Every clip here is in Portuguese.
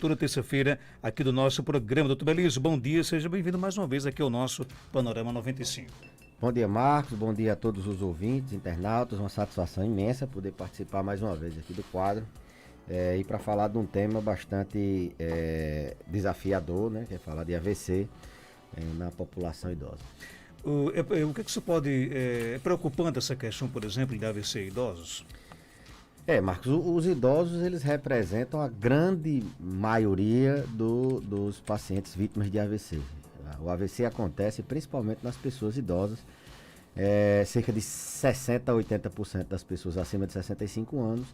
toda terça-feira aqui do nosso programa. Doutor Belísio, bom dia, seja bem-vindo mais uma vez aqui ao nosso Panorama 95. Bom dia, Marcos, bom dia a todos os ouvintes, internautas, uma satisfação imensa poder participar mais uma vez aqui do quadro e para falar de um tema bastante desafiador, né, que é falar de AVC na população idosa. O que isso pode... É preocupante essa questão, por exemplo, de AVC em idosos? Marcos, os idosos eles representam a grande maioria dos pacientes vítimas de AVC. O AVC acontece principalmente nas pessoas idosas. Cerca de 60% a 80% das pessoas acima de 65 anos,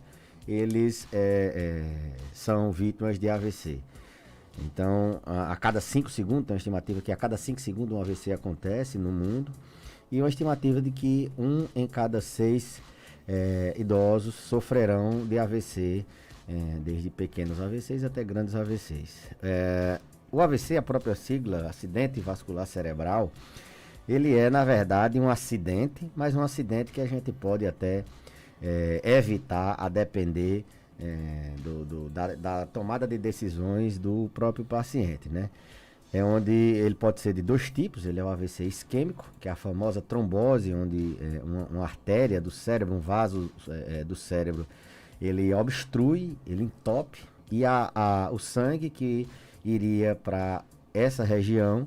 eles são vítimas de AVC. Então, a cada 5 segundos, tem uma estimativa que a cada 5 segundos um AVC acontece no mundo, e uma estimativa de que 1 em cada 6 idosos sofrerão de AVC, desde pequenos AVCs até grandes AVCs. O AVC, a própria sigla, acidente vascular cerebral, ele é, na verdade, um acidente, mas um acidente que a gente pode até evitar a depender da tomada de decisões do próprio paciente, né? É onde ele pode ser de 2 tipos. Ele é o AVC isquêmico, que é a famosa trombose, onde uma artéria do cérebro, um vaso do cérebro, ele obstrui, ele entope, e o sangue que iria para essa região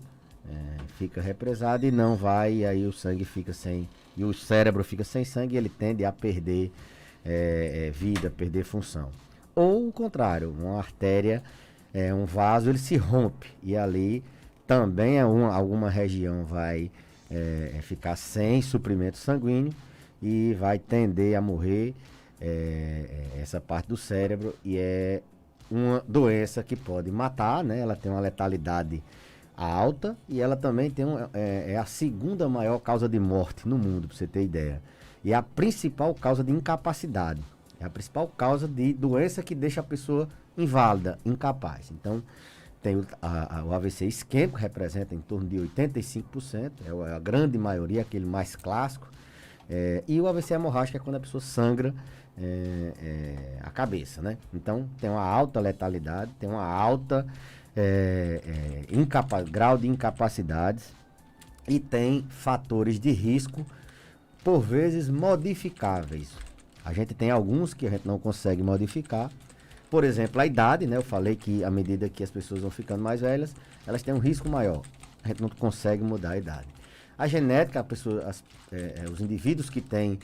fica represado e não vai, e aí o sangue fica sem, e o cérebro fica sem sangue, e ele tende a perder vida, perder função. Ou o contrário, uma artéria, um vaso, ele se rompe, e ali também alguma região vai ficar sem suprimento sanguíneo e vai tender a morrer essa parte do cérebro, e é uma doença que pode matar, né? Ela tem uma letalidade alta, e ela também tem a segunda maior causa de morte no mundo, para você ter ideia. E é a principal causa de incapacidade. É a principal causa de doença que deixa a pessoa inválida, incapaz. Então, tem o AVC isquêmico, representa em torno de 85%, é a grande maioria, aquele mais clássico. E o AVC hemorrágico é quando a pessoa sangra a cabeça, né? Então, tem uma alta letalidade, tem uma alta grau de incapacidades, e tem fatores de risco, por vezes modificáveis. A gente tem alguns que a gente não consegue modificar. Por exemplo, a idade, né? Eu falei que à medida que as pessoas vão ficando mais velhas, elas têm um risco maior. A gente não consegue mudar a idade. A genética, os indivíduos que têm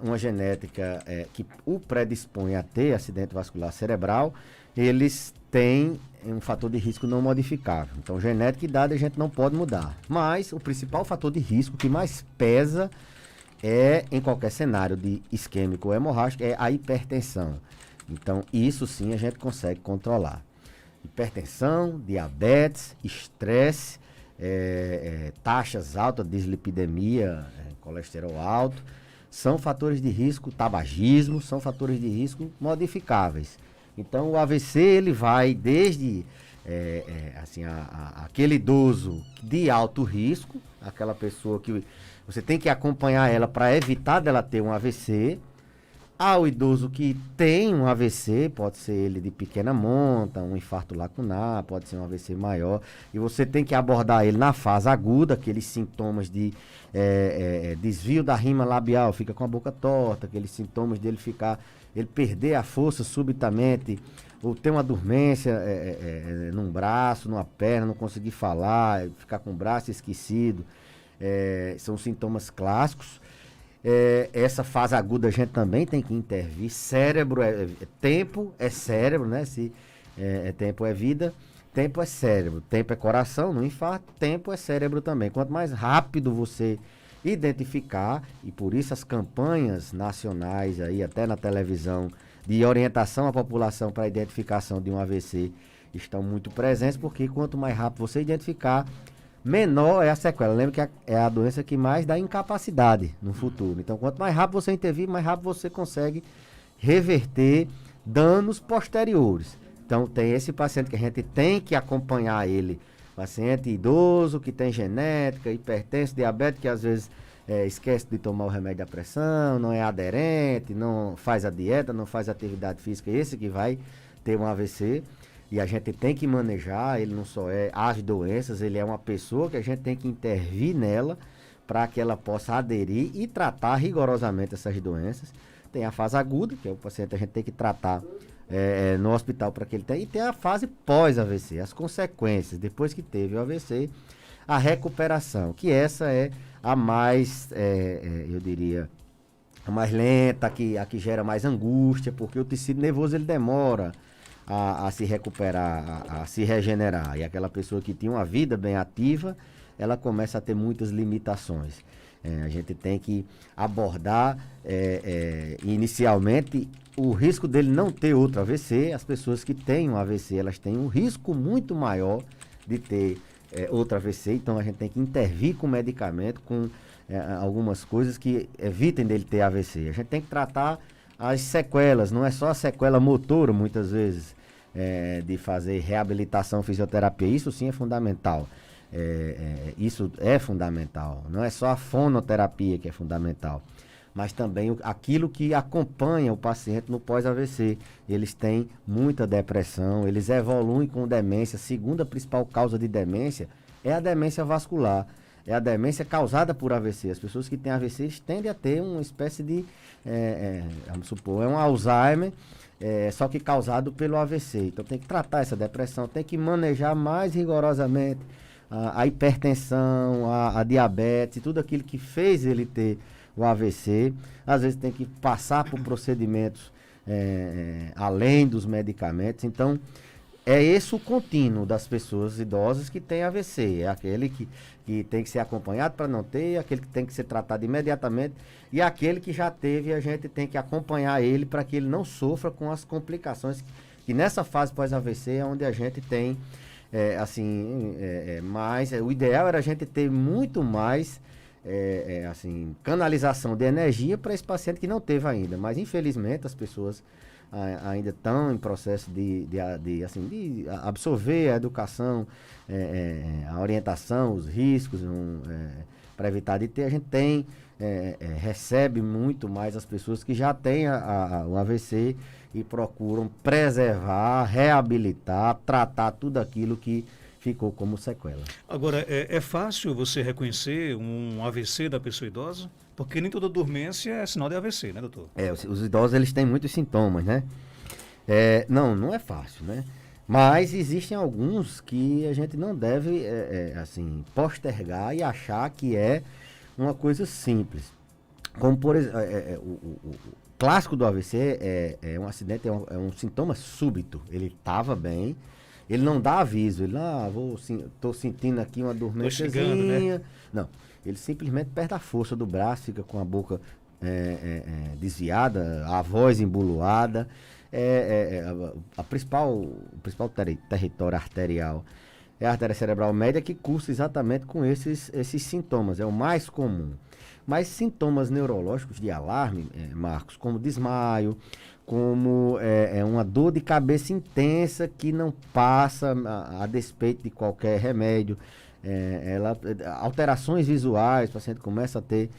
uma genética que o predispõe a ter acidente vascular cerebral, eles têm um fator de risco não modificável. Então, genética e idade a gente não pode mudar. Mas o principal fator de risco que mais pesa em qualquer cenário de isquêmico ou hemorrágico é a hipertensão. Então, isso sim a gente consegue controlar. Hipertensão, diabetes, estresse, taxas altas de dislipidemia, colesterol alto, são fatores de risco, tabagismo, são fatores de risco modificáveis. Então, o AVC, ele vai desde aquele idoso de alto risco, aquela pessoa que você tem que acompanhar ela para evitar dela ter um AVC, ao idoso que tem um AVC, pode ser ele de pequena monta, um infarto lacunar, pode ser um AVC maior, e você tem que abordar ele na fase aguda, aqueles sintomas de desvio da rima labial, fica com a boca torta, aqueles sintomas dele ele perder a força subitamente, ou ter uma dormência num braço, numa perna, não conseguir falar, ficar com o braço esquecido, são sintomas clássicos. Essa fase aguda a gente também tem que intervir. Cérebro tempo é cérebro, né? Se tempo é vida, tempo é cérebro. Tempo é coração, no infarto, tempo é cérebro também. Quanto mais rápido você identificar, e por isso as campanhas nacionais aí, até na televisão, de orientação à população para a identificação de um AVC estão muito presentes, porque quanto mais rápido você identificar, menor é a sequela. Lembra que é a doença que mais dá incapacidade no futuro. Então, quanto mais rápido você intervir, mais rápido você consegue reverter danos posteriores. Então, tem esse paciente que a gente tem que acompanhar ele. Paciente idoso, que tem genética, hipertenso, diabetes, que às vezes esquece de tomar o remédio da pressão, não é aderente, não faz a dieta, não faz atividade física. Esse que vai ter um AVC. e a gente tem que manejar, ele não só é as doenças, ele é uma pessoa que a gente tem que intervir nela para que ela possa aderir e tratar rigorosamente essas doenças. Tem a fase aguda, que é o paciente a gente tem que tratar no hospital para que ele tenha, e tem a fase pós-AVC, as consequências, depois que teve o AVC, a recuperação, que essa é a mais, eu diria, a mais lenta, a que gera mais angústia, porque o tecido nervoso ele demora a se recuperar, a se regenerar. E aquela pessoa que tinha uma vida bem ativa, ela começa a ter muitas limitações. A gente tem que abordar inicialmente o risco dele não ter outro AVC. As pessoas que têm um AVC, elas têm um risco muito maior de ter outro AVC. Então a gente tem que intervir com medicamento, com algumas coisas que evitem dele ter AVC. A gente tem que tratar as sequelas, não é só a sequela motora, muitas vezes, de fazer reabilitação, fisioterapia. Isso sim é fundamental. Isso é fundamental. Não é só a fonoterapia que é fundamental, mas também aquilo que acompanha o paciente no pós-AVC. Eles têm muita depressão, eles evoluem com demência. A segunda principal causa de demência é a demência vascular. É a demência causada por AVC. As pessoas que têm AVC tendem a ter uma espécie de, vamos supor, um Alzheimer, só que causado pelo AVC. Então tem que tratar essa depressão, tem que manejar mais rigorosamente a hipertensão, a diabetes, tudo aquilo que fez ele ter o AVC. Às vezes tem que passar por procedimentos além dos medicamentos. Então, é esse o contínuo das pessoas idosas que têm AVC. É aquele que tem que ser acompanhado para não ter, aquele que tem que ser tratado imediatamente, e aquele que já teve, a gente tem que acompanhar ele para que ele não sofra com as complicações, que nessa fase pós-AVC é onde a gente tem, mais... o ideal era a gente ter muito mais, canalização de energia para esse paciente que não teve ainda, mas infelizmente as pessoas ainda estão em processo de absorver a educação, a orientação, os riscos, para evitar de ter. A gente recebe muito mais as pessoas que já têm o AVC e procuram preservar, reabilitar, tratar tudo aquilo que ficou como sequela. Agora, é fácil você reconhecer um AVC da pessoa idosa? Porque nem toda dormência é sinal de AVC, né, doutor? Os idosos, eles têm muitos sintomas, né? Não é fácil, né? Mas existem alguns que a gente não deve, postergar e achar que é uma coisa simples. Como, por exemplo, o clássico do AVC é um acidente, é um sintoma súbito. Ele estava bem, ele não dá aviso, ele, estou sentindo aqui uma dormênciazinha. Né? Não. Ele simplesmente perde a força do braço, fica com a boca desviada, a voz embuluada. O principal território arterial é a artéria cerebral média, que cursa exatamente com esses sintomas, é o mais comum. Mas sintomas neurológicos de alarme, Marcos, como desmaio, como uma dor de cabeça intensa que não passa a despeito de qualquer remédio, alterações visuais, o paciente começa a ter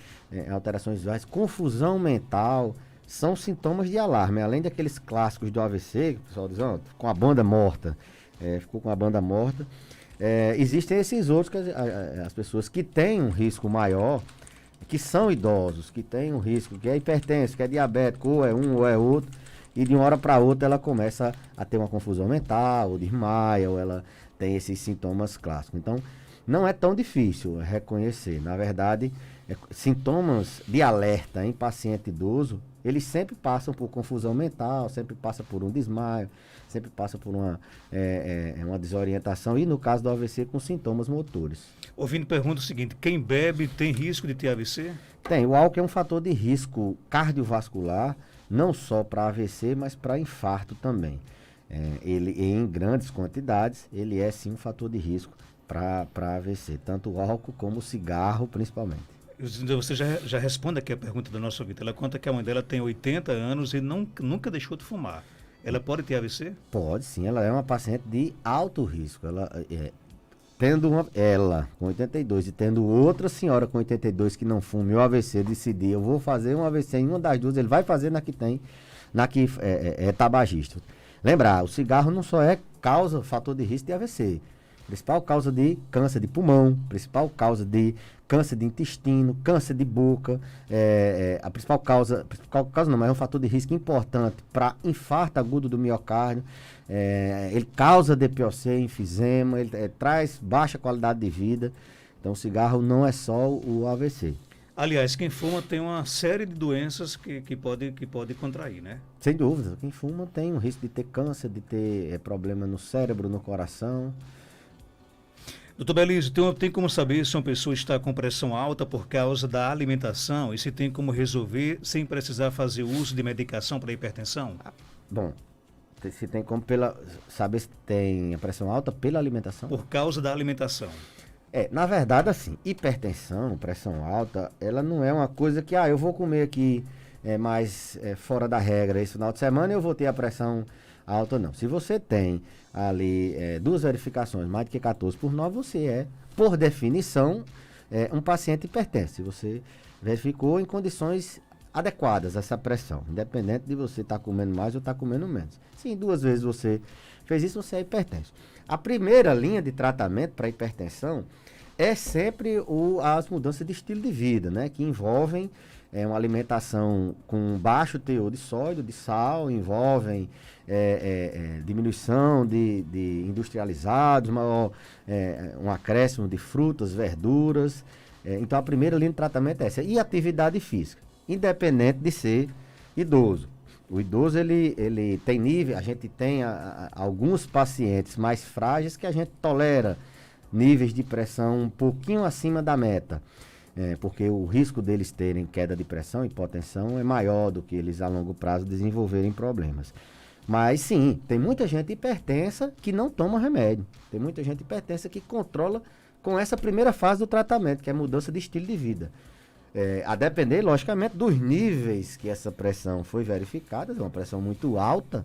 alterações visuais, confusão mental, são sintomas de alarme. Além daqueles clássicos do AVC, que o pessoal diz, com a banda morta, ficou com a banda morta, existem esses outros, que as pessoas que têm um risco maior, que são idosos, que têm um risco, que é hipertenso, que é diabético, ou é um ou é outro, e de uma hora para outra ela começa a ter uma confusão mental, ou desmaia, ou ela tem esses sintomas clássicos. Então, não é tão difícil reconhecer. Na verdade, sintomas de alerta em paciente idoso, eles sempre passam por confusão mental, sempre passam por um desmaio, sempre passam por uma desorientação, e no caso do AVC, com sintomas motores. Ouvindo pergunta o seguinte, quem bebe tem risco de ter AVC? Tem, o álcool é um fator de risco cardiovascular, não só para AVC, mas para infarto também. Ele, em grandes quantidades, ele é sim um fator de risco para AVC, tanto o álcool como o cigarro, principalmente. Você já responde aqui a pergunta da nossa ouvinte. Ela conta que a mãe dela tem 80 anos e nunca deixou de fumar. Ela pode ter AVC? Pode sim, ela é uma paciente de alto risco. Ela com 82 e tendo outra senhora com 82 que não fume o AVC, decidir, eu vou fazer um AVC em uma das duas, ele vai fazer na que é tabagista. Lembrar, o cigarro não só é causa, fator de risco de AVC. Principal causa de câncer de pulmão, principal causa de câncer de intestino, câncer de boca, a principal causa não, mas é um fator de risco importante para infarto agudo do miocárdio, ele causa DPOC, enfisema, ele traz baixa qualidade de vida, então o cigarro não é só o AVC. Aliás, quem fuma tem uma série de doenças que pode contrair, né? Sem dúvida, quem fuma tem um risco de ter câncer, de ter problema no cérebro, no coração. Doutor Belísio, tem como saber se uma pessoa está com pressão alta por causa da alimentação e se tem como resolver sem precisar fazer uso de medicação para hipertensão? Bom, se tem como saber se tem a pressão alta pela alimentação? Por causa da alimentação. Na verdade, assim, hipertensão, pressão alta, ela não é uma coisa que, eu vou comer aqui mais fora da regra esse final de semana e eu vou ter a pressão alta, não. Se você tem ali 2 verificações, mais do que 14/9, você é, por definição, um paciente hipertenso. Se você verificou em condições adequadas essa pressão, independente de você estar comendo mais ou estar comendo menos. Se 2 vezes você fez isso, você é hipertenso. A primeira linha de tratamento para hipertensão é sempre as mudanças de estilo de vida, né? Que envolvem uma alimentação com baixo teor de sódio, de sal, envolvem diminuição de industrializados, um acréscimo de frutas, verduras. Então a primeira linha de tratamento é essa. E atividade física, independente de ser idoso. O idoso, ele tem nível, a gente tem alguns pacientes mais frágeis que a gente tolera níveis de pressão um pouquinho acima da meta. Porque o risco deles terem queda de pressão, hipotensão, é maior do que eles a longo prazo desenvolverem problemas. Mas sim, tem muita gente hipertensa que não toma remédio. Tem muita gente hipertensa que controla com essa primeira fase do tratamento, que é a mudança de estilo de vida. A depender, logicamente, dos níveis que essa pressão foi verificada, uma pressão muito alta,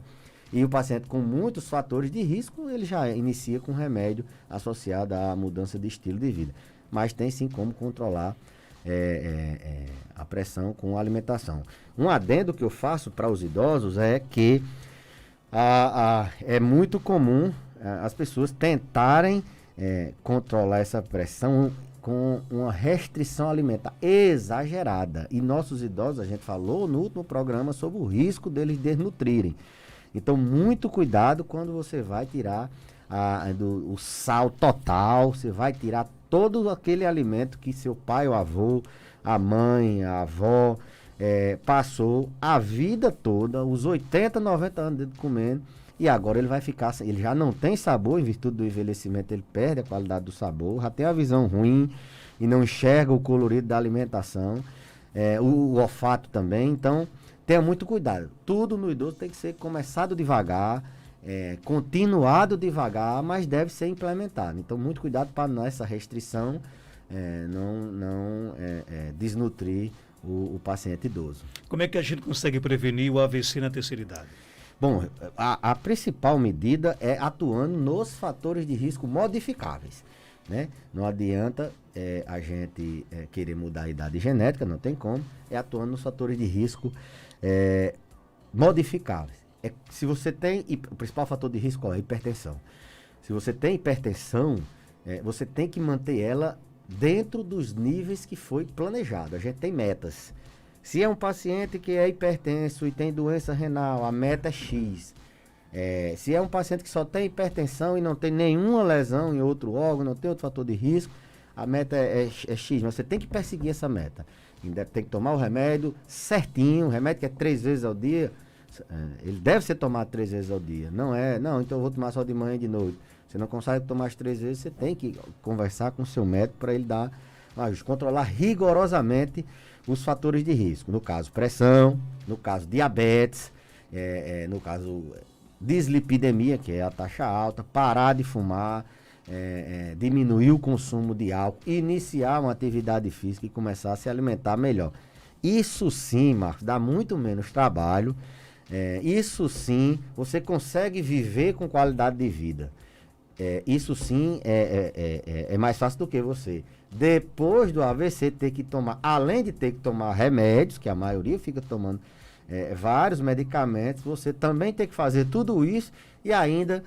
e o paciente com muitos fatores de risco, ele já inicia com remédio associado à mudança de estilo de vida. Mas tem sim como controlar a pressão com a alimentação. Um adendo que eu faço para os idosos é que é muito comum as pessoas tentarem controlar essa pressão com uma restrição alimentar exagerada. E nossos idosos, a gente falou no último programa sobre o risco deles desnutrirem. Então, muito cuidado quando você vai tirar o sal total, você vai tirar todo aquele alimento que seu pai ou avô, a mãe, a avó, passou a vida toda, os 80, 90 anos dele comendo, e agora ele vai ficar, ele já não tem sabor, em virtude do envelhecimento ele perde a qualidade do sabor, já tem a visão ruim e não enxerga o colorido da alimentação, o olfato também. Então tenha muito cuidado, tudo no idoso tem que ser começado devagar, continuado devagar, mas deve ser implementado. Então muito cuidado para nessa restrição não desnutrir o paciente idoso. Como é que a gente consegue prevenir o AVC na terceira idade? Bom, a principal medida é atuando nos fatores de risco modificáveis, né? Não adianta a gente querer mudar a idade genética, não tem como, atuando nos fatores de risco modificáveis. Se você tem, o principal fator de risco é a hipertensão. Se você tem hipertensão, você tem que manter ela dentro dos níveis que foi planejado. A gente tem metas. Se é um paciente que é hipertenso e tem doença renal, a meta é X. Se é um paciente que só tem hipertensão e não tem nenhuma lesão em outro órgão, não tem outro fator de risco, a meta é X. Mas você tem que perseguir essa meta. Tem que tomar o remédio certinho, o remédio que é 3 vezes ao dia, ele deve ser tomado 3 vezes ao dia. Não, então eu vou tomar só de manhã e de noite. Você não consegue tomar as 3 vezes, você tem que conversar com o seu médico para ele dar um ajuste, controlar rigorosamente os fatores de risco. No caso, pressão, no caso, diabetes, no caso, dislipidemia, que é a taxa alta, parar de fumar, diminuir o consumo de álcool, iniciar uma atividade física e começar a se alimentar melhor. Isso sim, Marcos, dá muito menos trabalho. Isso sim, você consegue viver com qualidade de vida. Isso sim é mais fácil do que você, depois do AVC, ter que tomar, além de ter que tomar remédios, que a maioria fica tomando vários medicamentos, você também tem que fazer tudo isso e ainda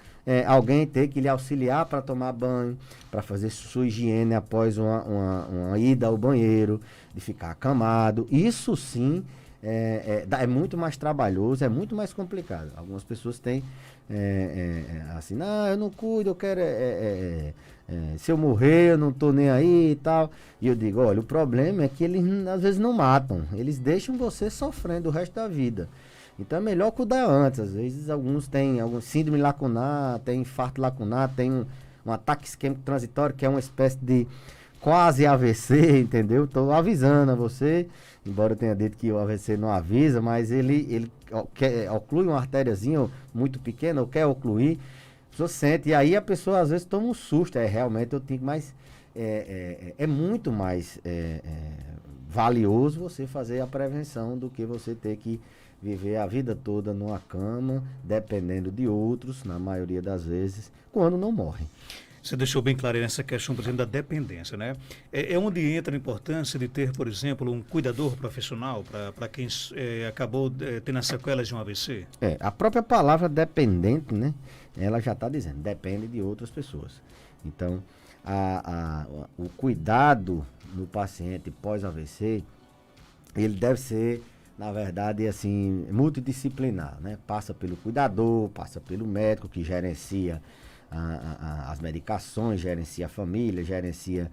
alguém ter que lhe auxiliar para tomar banho, para fazer sua higiene após uma ida ao banheiro, de ficar acamado. Isso sim é muito mais trabalhoso, é muito mais complicado. Algumas pessoas têm assim, não, eu não cuido, eu quero se eu morrer, eu não tô nem aí e tal. E eu digo, olha, o problema é que eles às vezes não matam, eles deixam você sofrendo o resto da vida. Então é melhor cuidar antes. Às vezes alguns têm algum síndrome lacunar, tem infarto lacunar, tem um ataque isquêmico transitório, que é uma espécie de quase AVC, entendeu? Estou avisando a você, embora eu tenha dito que o AVC não avisa, mas ele oclui uma artériazinha muito pequena, ou quer ocluir, a pessoa sente, e aí a pessoa às vezes toma um susto, realmente eu tenho mais, é muito mais valioso você fazer a prevenção do que você ter que viver a vida toda numa cama, dependendo de outros, na maioria das vezes, quando não morre. Você deixou bem claro aí nessa questão, por exemplo, da dependência, né? É onde entra a importância de ter, por exemplo, um cuidador profissional para quem acabou tendo as sequelas de um AVC? A própria palavra dependente, né? Ela já está dizendo, depende de outras pessoas. Então, o cuidado no paciente pós-AVC, ele deve ser, na verdade, assim, multidisciplinar, né? Passa pelo cuidador, passa pelo médico que gerencia as medicações, gerencia a família, gerencia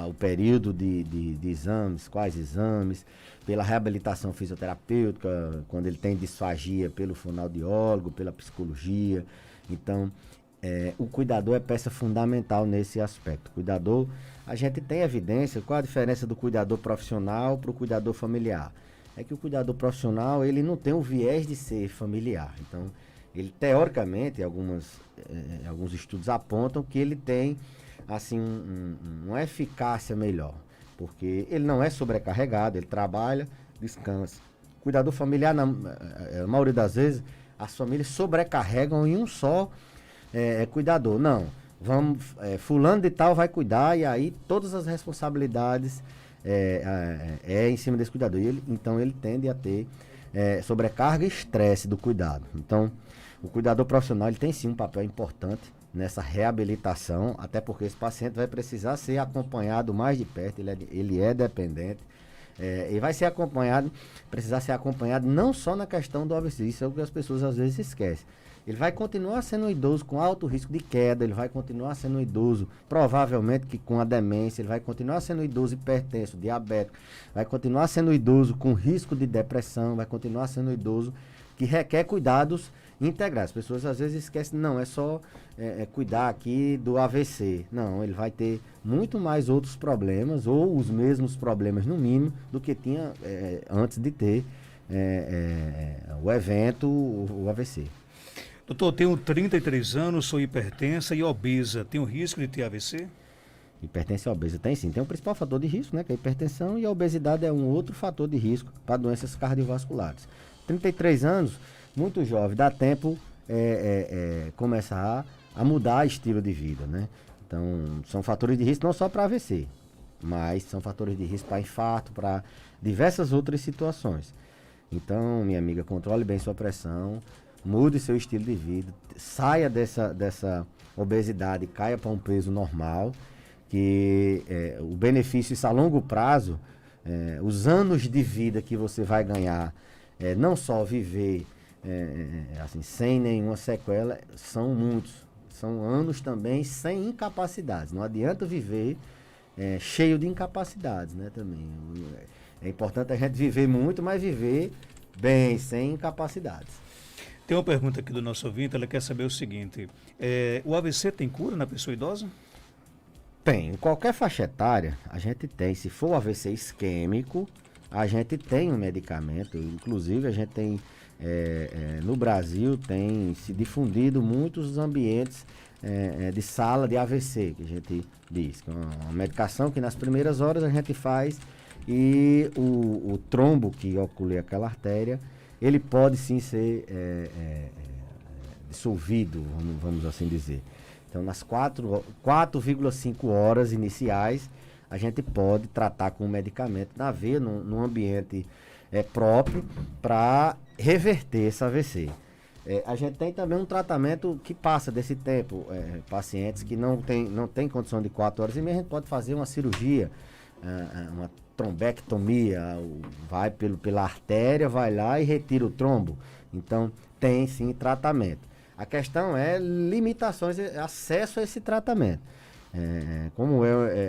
o período de exames, quais exames, pela reabilitação fisioterapêutica, quando ele tem disfagia, pelo fonoaudiólogo, pela psicologia. Então, o cuidador é peça fundamental nesse aspecto. Cuidador, a gente tem evidência, qual a diferença do cuidador profissional para o cuidador familiar? É que o cuidador profissional, ele não tem o viés de ser familiar. Então, ele, teoricamente, alguns estudos apontam que ele tem, assim, uma eficácia melhor, porque ele não é sobrecarregado, ele trabalha, descansa. Cuidador familiar, na maioria das vezes, as famílias sobrecarregam em um só cuidador. Não, fulano de tal vai cuidar e aí todas as responsabilidades em cima desse cuidador. Então ele tende a ter sobrecarga e estresse do cuidado. Então, o cuidador profissional ele tem sim um papel importante nessa reabilitação, até porque esse paciente vai precisar ser acompanhado mais de perto, ele é dependente, e vai ser precisar ser acompanhado não só na questão do AVC, isso é o que as pessoas às vezes esquecem. Ele vai continuar sendo um idoso com alto risco de queda, ele vai continuar sendo um idoso, provavelmente que com a demência, ele vai continuar sendo um idoso hipertenso, diabético, vai continuar sendo um idoso com risco de depressão, vai continuar sendo um idoso que requer cuidados integrais. As pessoas às vezes esquecem, não, é só cuidar aqui do AVC. Não, ele vai ter muito mais outros problemas, ou os mesmos problemas no mínimo, do que tinha antes de ter o evento, o AVC. Doutor, tenho 33 anos, sou hipertensa e obesa. Tenho risco de ter AVC? Hipertensão e obesa tem sim. Tem um principal fator de risco, né, que é a hipertensão, e a obesidade é um outro fator de risco para doenças cardiovasculares. 33 anos, muito jovem, dá tempo começar a mudar estilo de vida, né? Então, são fatores de risco não só para AVC, mas são fatores de risco para infarto, para diversas outras situações. Então, minha amiga, controle bem sua pressão, mude seu estilo de vida, saia dessa obesidade, caia para um peso normal, que o benefício isso a longo prazo, os anos de vida que você vai ganhar, não só viver assim, sem nenhuma sequela, são muitos. São anos também sem incapacidades. Não adianta viver cheio de incapacidades, né, também. É importante a gente viver muito, mas viver bem, sem incapacidades. Tem uma pergunta aqui do nosso ouvinte, ela quer saber o seguinte, o AVC tem cura na pessoa idosa? Tem. Em qualquer faixa etária, a gente tem. Se for AVC isquêmico, a gente tem um medicamento. Inclusive, a gente tem, no Brasil, tem se difundido muitos ambientes de sala de AVC, que a gente diz. Uma medicação que nas primeiras horas a gente faz e o trombo que oclui aquela artéria, ele pode sim ser dissolvido, vamos assim dizer. Então, nas 4,5 horas iniciais, a gente pode tratar com o medicamento na veia, num ambiente próprio para reverter esse AVC. A gente tem também um tratamento que passa desse tempo. Pacientes que não tem condição de 4 horas e meia, a gente pode fazer uma cirurgia, uma trombectomia, vai pela artéria, vai lá e retira o trombo. Então, tem sim tratamento. A questão é limitações, acesso a esse tratamento. Como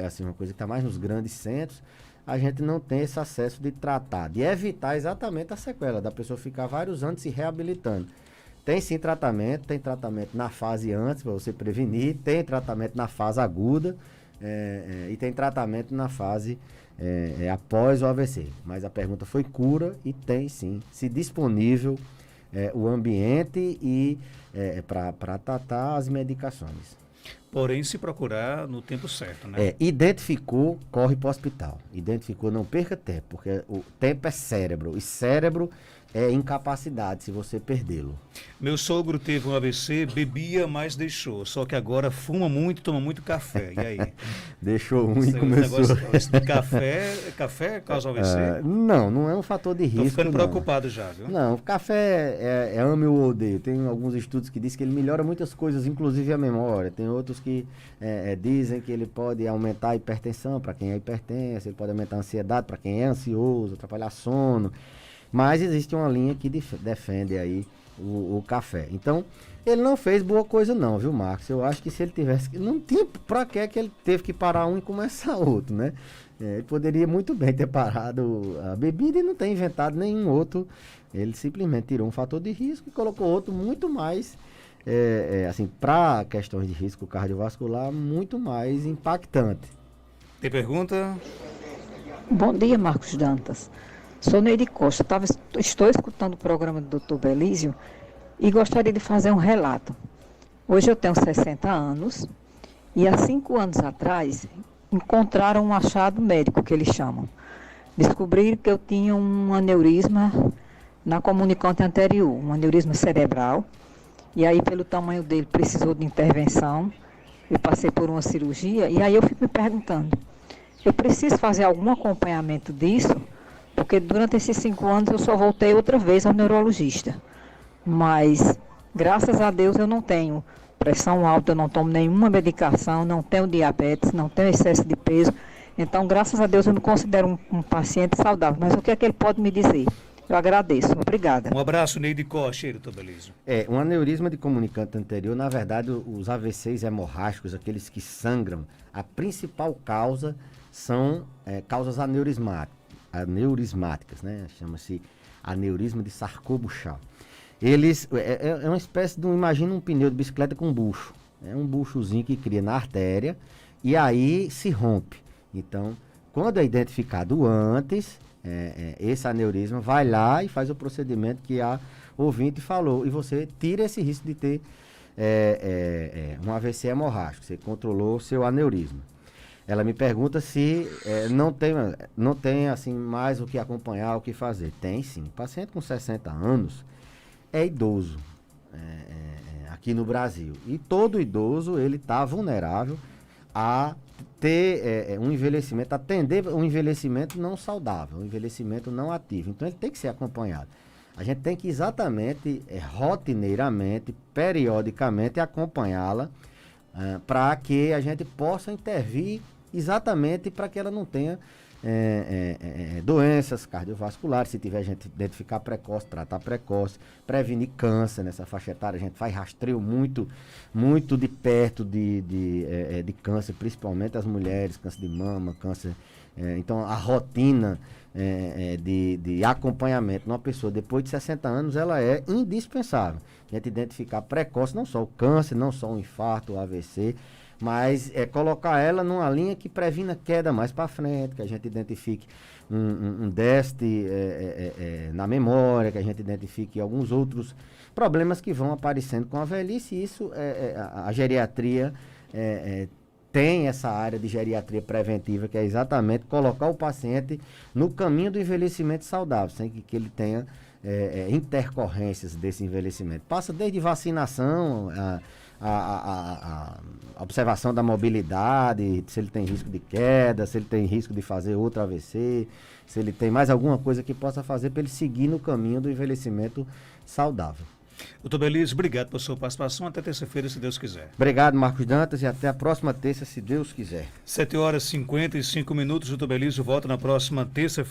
assim, uma coisa que está mais nos grandes centros, a gente não tem esse acesso de tratar, de evitar exatamente a sequela, da pessoa ficar vários anos se reabilitando. Tem sim tratamento, tem tratamento na fase antes, para você prevenir, tem tratamento na fase aguda e tem tratamento na fase após o AVC. Mas a pergunta foi cura e tem sim, se disponível o ambiente e para tratar as medicações. Porém, se procurar no tempo certo, né? Identificou, corre para o hospital. Identificou, não perca tempo, porque o tempo é cérebro. E cérebro é incapacidade se você perdê-lo. Meu sogro teve um AVC, bebia, mas deixou. Só que agora fuma muito, toma muito café. E aí? Deixou um e começou. Esse de café causa AVC? Não é um fator de risco. Estou ficando preocupado já, viu? Não, o café é ame ou odeio. Tem alguns estudos que dizem que ele melhora muitas coisas, inclusive a memória. Tem outros que dizem que ele pode aumentar a hipertensão para quem é hipertenso, ele pode aumentar a ansiedade para quem é ansioso, atrapalhar sono. Mas existe uma linha que defende aí o café. Então, ele não fez boa coisa não, viu, Marcos? Eu acho que se ele tivesse... Não tinha pra que ele teve que parar um e começar outro, né? Ele poderia muito bem ter parado a bebida e não ter inventado nenhum outro. Ele simplesmente tirou um fator de risco e colocou outro muito mais, assim, para questões de risco cardiovascular, muito mais impactante. Tem pergunta? Bom dia, Marcos Dantas. Sou Neide Costa, estou escutando o programa do Dr. Belísio e gostaria de fazer um relato. Hoje eu tenho 60 anos e há 5 anos atrás encontraram um achado médico, que eles chamam. Descobriram que eu tinha um aneurisma na comunicante anterior, um aneurisma cerebral, e aí pelo tamanho dele precisou de intervenção. Eu passei por uma cirurgia e aí eu fico me perguntando, eu preciso fazer algum acompanhamento disso? Porque durante esses 5 anos eu só voltei outra vez ao neurologista. Mas, graças a Deus, eu não tenho pressão alta, eu não tomo nenhuma medicação, não tenho diabetes, não tenho excesso de peso. Então, graças a Deus, eu me considero um paciente saudável. Mas o que é que ele pode me dizer? Eu agradeço. Obrigada. Um abraço, Neide Costa, doutor Belísio. Um aneurisma de comunicante anterior, na verdade, os AVCs hemorrágicos, aqueles que sangram, a principal causa são causas aneurismáticas, né? Chama-se aneurisma de Charcot-Bouchard. Eles é uma espécie de imagina um pneu de bicicleta com bucho. É um buchozinho que cria na artéria e aí se rompe. Então, quando é identificado antes, esse aneurisma vai lá e faz o procedimento que a ouvinte falou e você tira esse risco de ter um AVC hemorrágico. Você controlou o seu aneurisma. Ela me pergunta se não tem assim mais o que acompanhar, o que fazer. Tem sim. Paciente com 60 anos é idoso aqui no Brasil. E todo idoso ele está vulnerável a ter um envelhecimento, atender um envelhecimento não saudável, um envelhecimento não ativo. Então ele tem que ser acompanhado. A gente tem que exatamente, rotineiramente, periodicamente acompanhá-la para que a gente possa intervir exatamente para que ela não tenha doenças cardiovasculares. Se tiver, a gente identificar precoce, tratar precoce, prevenir câncer nessa faixa etária. A gente faz rastreio muito de perto de câncer, principalmente as mulheres, câncer de mama, câncer. Então, a rotina de acompanhamento numa pessoa depois de 60 anos, ela é indispensável. A gente identificar precoce, não só o câncer, não só o infarto, o AVC, mas colocar ela numa linha que previna queda mais para frente, que a gente identifique um déficit na memória, que a gente identifique alguns outros problemas que vão aparecendo com a velhice. Isso a geriatria tem essa área de geriatria preventiva, que é exatamente colocar o paciente no caminho do envelhecimento saudável, sem que ele tenha intercorrências desse envelhecimento. Passa desde vacinação, a observação da mobilidade, se ele tem risco de queda, se ele tem risco de fazer outro AVC, se ele tem mais alguma coisa que possa fazer para ele seguir no caminho do envelhecimento saudável. Doutor Belísio, obrigado pela sua participação. Até terça-feira, se Deus quiser. Obrigado, Marcos Dantas, e até a próxima terça, se Deus quiser. 7h55, doutor Belísio volta na próxima terça-feira.